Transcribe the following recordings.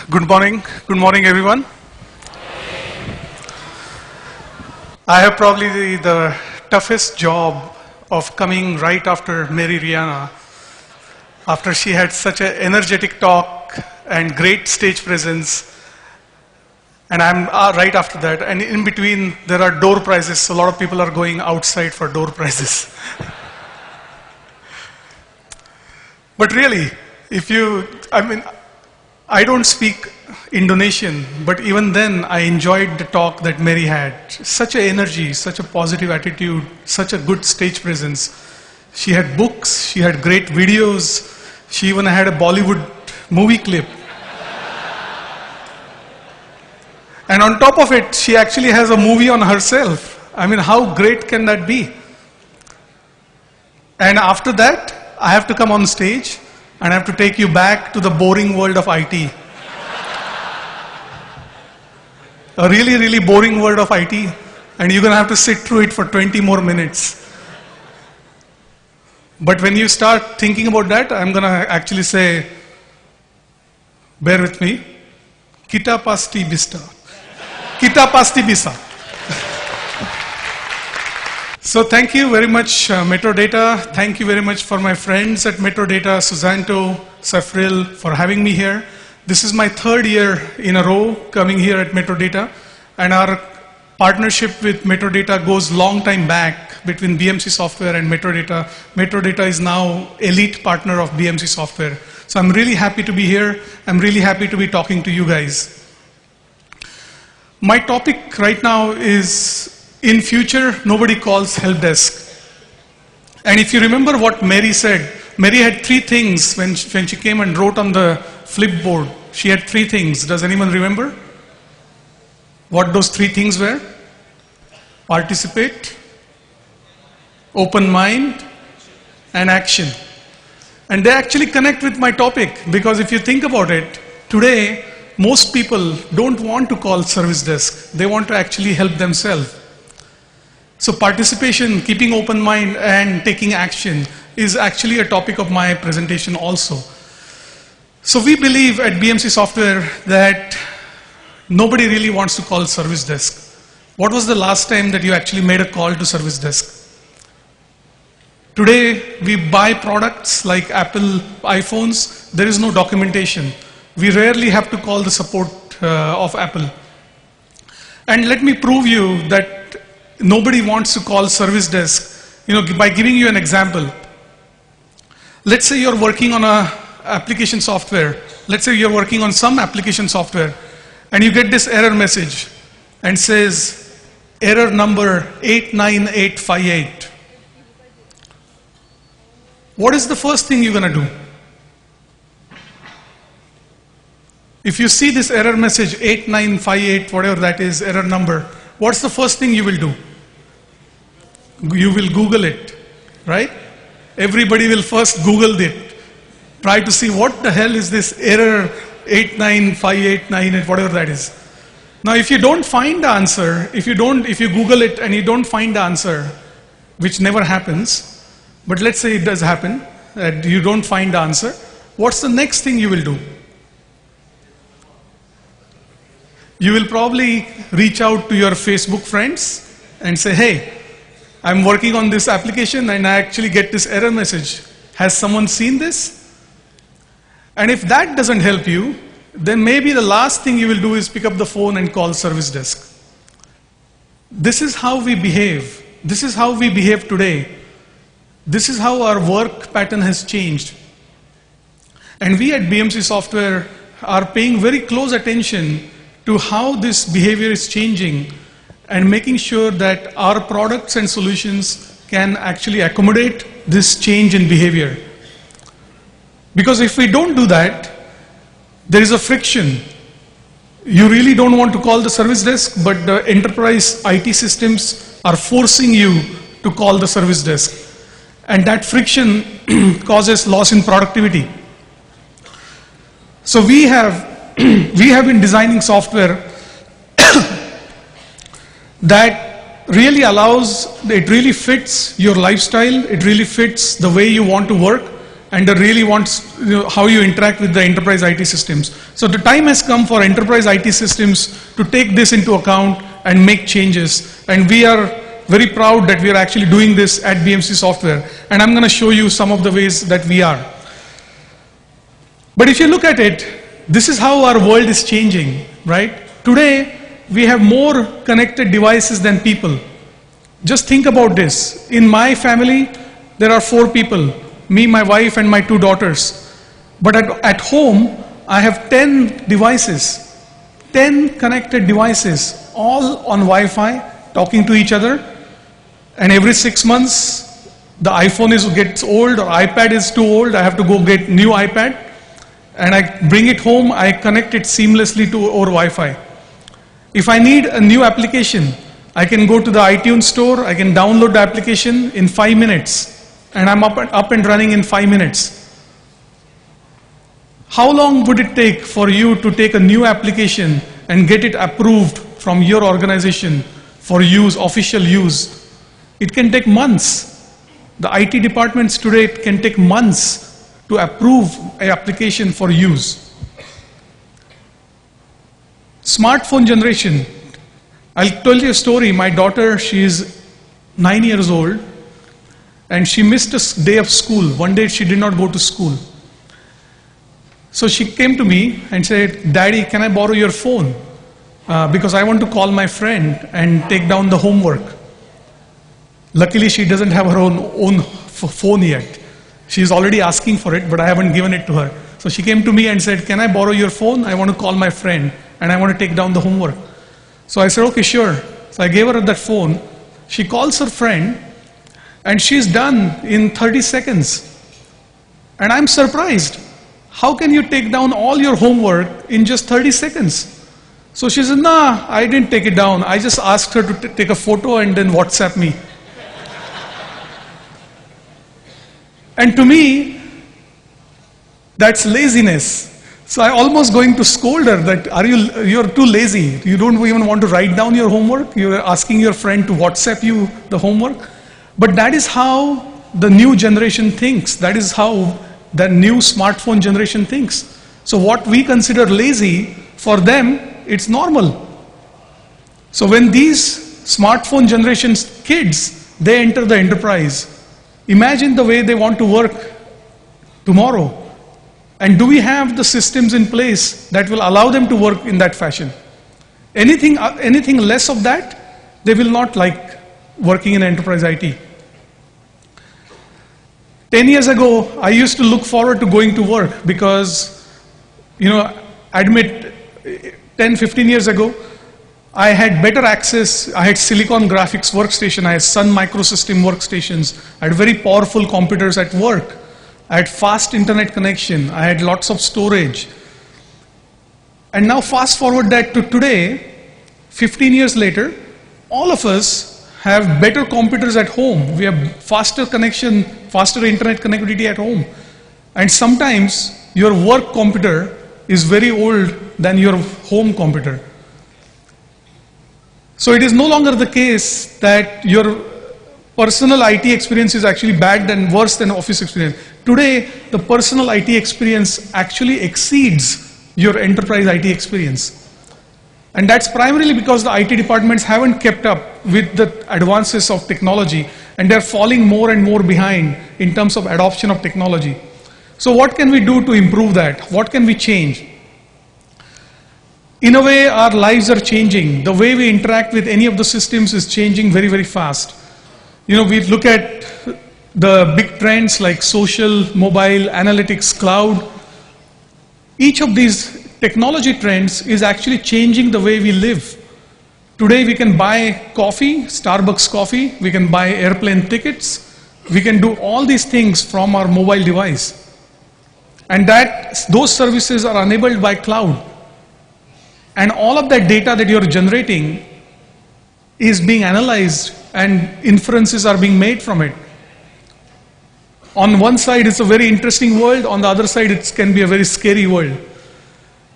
Good morning. Good morning, everyone. I have probably the toughest job of coming right after Mary Rihanna, after she had such an energetic talk and great stage presence. And I'm right after that. And in between, there are door prizes. So a lot of people are going outside for door prizes. But really, I don't speak Indonesian, but even then I enjoyed the talk that Mary had. Such an energy, such a positive attitude, such a good stage presence. She had books, she had great videos, she even had a Bollywood movie clip. And on top of it, she actually has a movie on herself. I mean, how great can that be? And after that, I have to come on stage and I have to take you back to the boring world of IT. A really, really boring world of IT, and you're going to have to sit through it for 20 more minutes. But when you start thinking about that, I'm going to actually say, bear with me, kita pasti bisa. Kita pasti bisa. So thank you very much, Metrodata. Thank you very much for my friends at Metrodata, Susanto, Safril, for having me here. This is my third year in a row coming here at Metrodata, and our partnership with Metrodata goes long time back between BMC Software and Metrodata. Metrodata is now elite partner of BMC Software. So I'm really happy to be here. I'm really happy to be talking to you guys. My topic right now is, in future, nobody calls help desk. And if you remember what Mary said, Mary had three things when she came and wrote on the flipboard. She had three things. Does anyone remember what those three things were? Participate, open mind, and action. And they actually connect with my topic, because if you think about it, today, most people don't want to call service desk. They want to actually help themselves. So participation, keeping open mind, and taking action is actually a topic of my presentation also. So we believe at BMC Software that nobody really wants to call service desk. What was the last time that you actually made a call to service desk? Today, we buy products like Apple iPhones. There is no documentation. We rarely have to call the support of Apple. And let me prove you that nobody wants to call service desk, by giving you an example. Let's say you're working on a application software. Let's say you're working on some application software, and you get this error message and says error number 89858. What is the first thing you're going to do? If you see this error message 8958, whatever that is, error number, what's the first thing you will do? You will Google it, right? Everybody will first Google it. Try to see what the hell is this error 89589, whatever that is. Now, if you don't find the answer, if you Google it and you don't find the answer, which never happens, but let's say it does happen, that you don't find the answer, what's the next thing you will do? You will probably reach out to your Facebook friends and say, hey, I'm working on this application and I actually get this error message. Has someone seen this? And if that doesn't help you, then maybe the last thing you will do is pick up the phone and call service desk. This is how we behave. This is how we behave today. This is how our work pattern has changed. And we at BMC Software are paying very close attention to how this behavior is changing and making sure that our products and solutions can actually accommodate this change in behavior. Because if we don't do that, there is a friction. You really don't want to call the service desk, but the enterprise IT systems are forcing you to call the service desk. And that friction causes loss in productivity. So we have been designing software that really allows, it really fits your lifestyle, it really fits the way you want to work, and really wants how you interact with the enterprise IT systems. So the time has come for enterprise IT systems to take this into account and make changes. And we are very proud that we are actually doing this at BMC Software. And I'm going to show you some of the ways that we are. But if you look at it, this is how our world is changing, right? Today, we have more connected devices than people. Just think about this. In my family, there are 4 people, me, my wife, and my 2 daughters. But at home, I have 10 devices, 10 connected devices, all on Wi-Fi, talking to each other. And every 6 months, the iPhone gets old or iPad is too old, I have to go get new iPad. And I bring it home, I connect it seamlessly to over Wi-Fi. If I need a new application, I can go to the iTunes store, I can download the application in 5 minutes, and I'm up and running in 5 minutes. How long would it take for you to take a new application and get it approved from your organization for use, official use? It can take months. The IT departments today can take months to approve an application for use. Smartphone generation. I'll tell you a story. My daughter, she is 9 years old, and she missed a day of school. One day she did not go to school. So she came to me and said, "Daddy, can I borrow your phone? Because I want to call my friend and take down the homework." Luckily, she doesn't have her own phone yet. She's already asking for it, but I haven't given it to her. So she came to me and said, "Can I borrow your phone? I want to call my friend and I want to take down the homework." So I said, "Okay, sure." So I gave her that phone. She calls her friend and she's done in 30 seconds. And I'm surprised. How can you take down all your homework in just 30 seconds? So she said, "Nah, I didn't take it down. I just asked her to take a photo and then WhatsApp me." And to me, that's laziness. So I almost going to scold her that you're too lazy. You don't even want to write down your homework. You're asking your friend to WhatsApp you the homework. But that is how the new generation thinks. That is how the new smartphone generation thinks. So what we consider lazy, for them, it's normal. So when these smartphone generation's kids, they enter the enterprise, imagine the way they want to work tomorrow. And do we have the systems in place that will allow them to work in that fashion? Anything less of that, they will not like working in enterprise IT. 10 years ago, I used to look forward to going to work because, admit 10, 15 years ago, I had better access. I had Silicon Graphics workstation, I had Sun Microsystem workstations, I had very powerful computers at work, I had fast internet connection, I had lots of storage. And now fast forward that to today, 15 years later, all of us have better computers at home. We have faster connection, faster internet connectivity at home. And sometimes your work computer is very old than your home computer. So it is no longer the case that your personal IT experience is actually bad and worse than office experience. Today, the personal IT experience actually exceeds your enterprise IT experience. And that's primarily because the IT departments haven't kept up with the advances of technology, and they're falling more and more behind in terms of adoption of technology. So what can we do to improve that? What can we change? In a way, our lives are changing. The way we interact with any of the systems is changing very, very fast. We look at the big trends like social, mobile, analytics, cloud. Each of these technology trends is actually changing the way we live. Today we can buy coffee, Starbucks coffee, we can buy airplane tickets, we can do all these things from our mobile device. And those services are enabled by cloud. And all of that data that you're generating is being analyzed and inferences are being made from it. On one side it's a very interesting world, on the other side it can be a very scary world.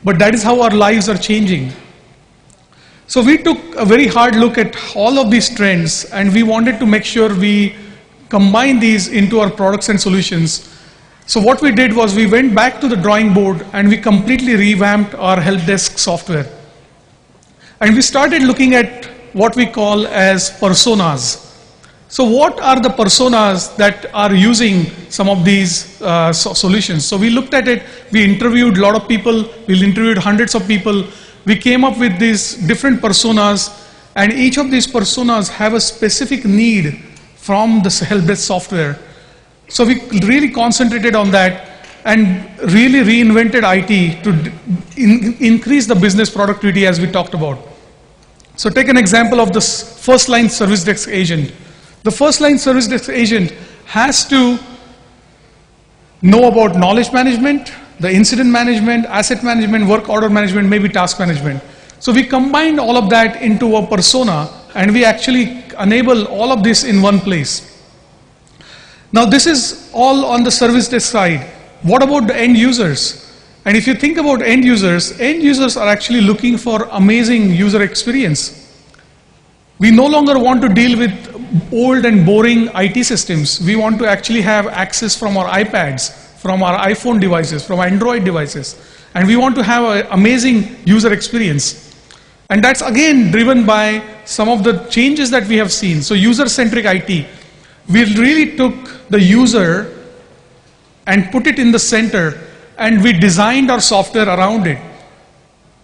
But that is how our lives are changing. So we took a very hard look at all of these trends and we wanted to make sure we combine these into our products and solutions. So what we did was we went back to the drawing board and we completely revamped our help desk software. And we started looking at what we call as personas. So what are the personas that are using some of these solutions? So we looked at it, we interviewed a lot of people, we interviewed hundreds of people, we came up with these different personas, and each of these personas have a specific need from the help desk software. So we really concentrated on that and really reinvented IT to increase the business productivity as we talked about. So take an example of this first line service desk agent. The first line service desk agent has to know about knowledge management, the incident management, asset management, work order management, maybe task management. So we combined all of that into a persona and we actually enable all of this in one place. Now this is all on the service desk side. What about the end users? And if you think about end users are actually looking for amazing user experience. We no longer want to deal with old and boring IT systems. We want to actually have access from our iPads, from our iPhone devices, from our Android devices. And we want to have an amazing user experience. And that's again driven by some of the changes that we have seen. So user-centric IT. We really took the user and put it in the center, and we designed our software around it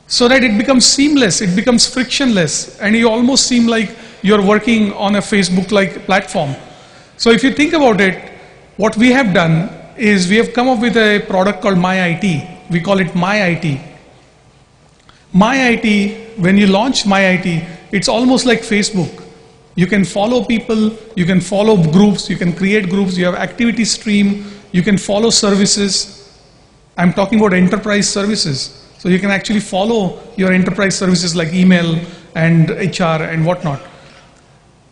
so that it becomes seamless, it becomes frictionless, and you almost seem like you're working on a Facebook-like platform. So if you think about it, what we have done is we have come up with a product called MyIT. We call it MyIT. MyIT, when you launch MyIT, it's almost like Facebook. You can follow people, you can follow groups, you can create groups, you have activity stream, you can follow services. I'm talking about enterprise services. So you can actually follow your enterprise services like email and HR and whatnot.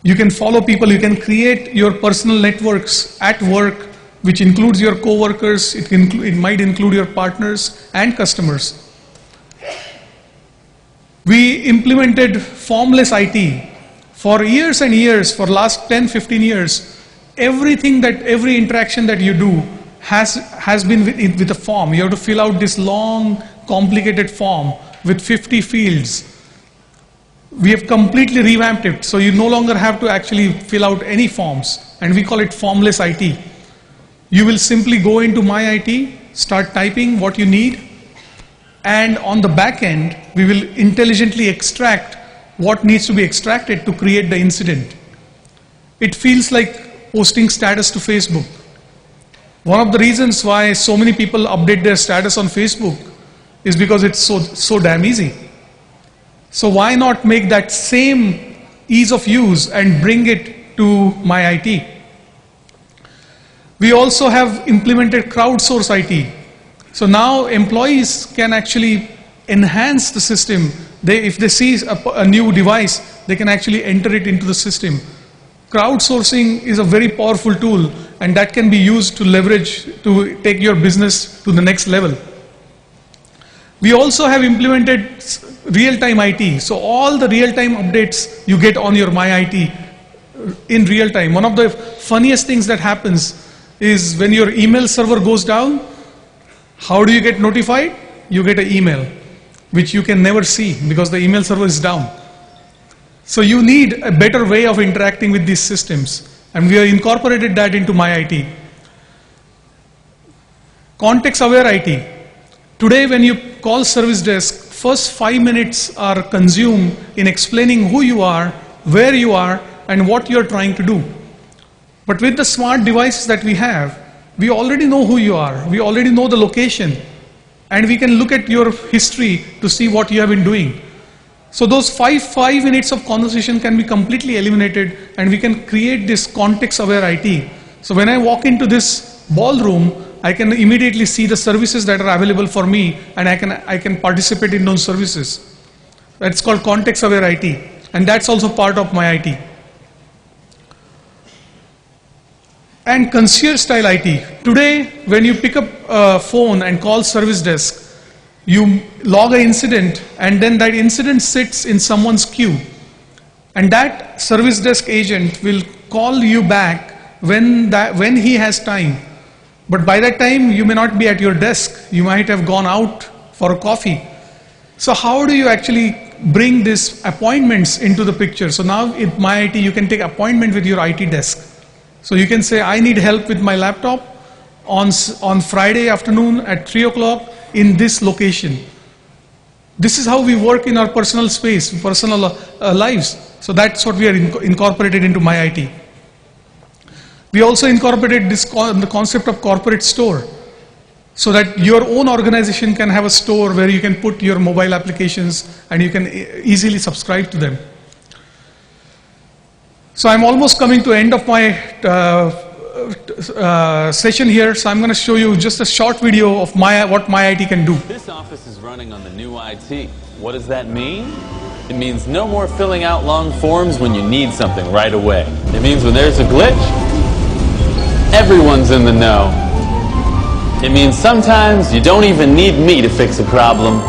You can follow people, you can create your personal networks at work, which includes your co-workers, it might include your partners and customers. We implemented formless IT. For years and years, for last 10, 15 years, every interaction that you do has been with a form. You have to fill out this long, complicated form with 50 fields. We have completely revamped it, so you no longer have to actually fill out any forms, and we call it formless IT. You will simply go into MyIT, start typing what you need, and on the back end, we will intelligently extract what needs to be extracted to create the incident. It feels like posting status to Facebook. One of the reasons why so many people update their status on Facebook is because it's so damn easy. So why not make that same ease of use and bring it to MyIT? We also have implemented crowdsource IT. So now employees can actually enhance the system. If they see a new device, they can actually enter it into the system. Crowdsourcing is a very powerful tool, and that can be used to leverage, to take your business to the next level. We also have implemented real-time IT. So all the real-time updates you get on your MyIT in real time. One of the funniest things that happens is when your email server goes down, how do you get notified? You get an email, which you can never see because the email server is down. So you need a better way of interacting with these systems, and we have incorporated that into MyIT. Context-aware IT. Today when you call service desk, first 5 minutes are consumed in explaining who you are, where you are, and what you're trying to do. But with the smart devices that we have, we already know who you are, we already know the location, and we can look at your history to see what you have been doing. So those five minutes of conversation can be completely eliminated, and we can create this context-aware IT. So when I walk into this ballroom, I can immediately see the services that are available for me, and I can participate in those services. That's called context-aware IT, and that's also part of MyIT. And concierge-style IT. Today, when you pick up a phone and call service desk, you log an incident, and then that incident sits in someone's queue. And that service desk agent will call you back when he has time. But by that time, you may not be at your desk. You might have gone out for a coffee. So how do you actually bring these appointments into the picture? So now in MyIT, you can take appointment with your IT desk. So you can say, I need help with my laptop on Friday afternoon at 3 o'clock in this location. This is how we work in our personal space, personal lives. So that's what we are incorporated into MyIT. We also incorporated the concept of corporate store, so that your own organization can have a store where you can put your mobile applications and you can easily subscribe to them. So I'm almost coming to end of my session here, so I'm going to show you just a short video of what MyIT can do. This office is running on the new IT. What does that mean? It means no more filling out long forms when you need something right away. It means when there's a glitch, everyone's in the know. It means sometimes you don't even need me to fix a problem.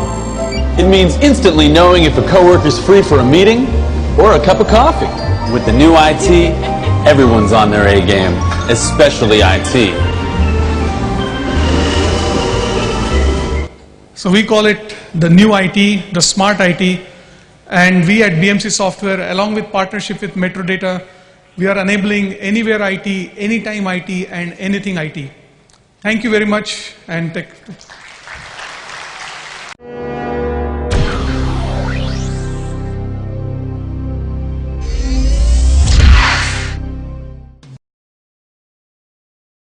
It means instantly knowing if a coworker's free for a meeting or a cup of coffee. With the new IT, everyone's on their A game, especially IT. So we call it the new IT, the smart IT, and we at BMC Software, along with partnership with Metrodata, we are enabling anywhere IT, anytime IT, and anything IT. Thank you very much, and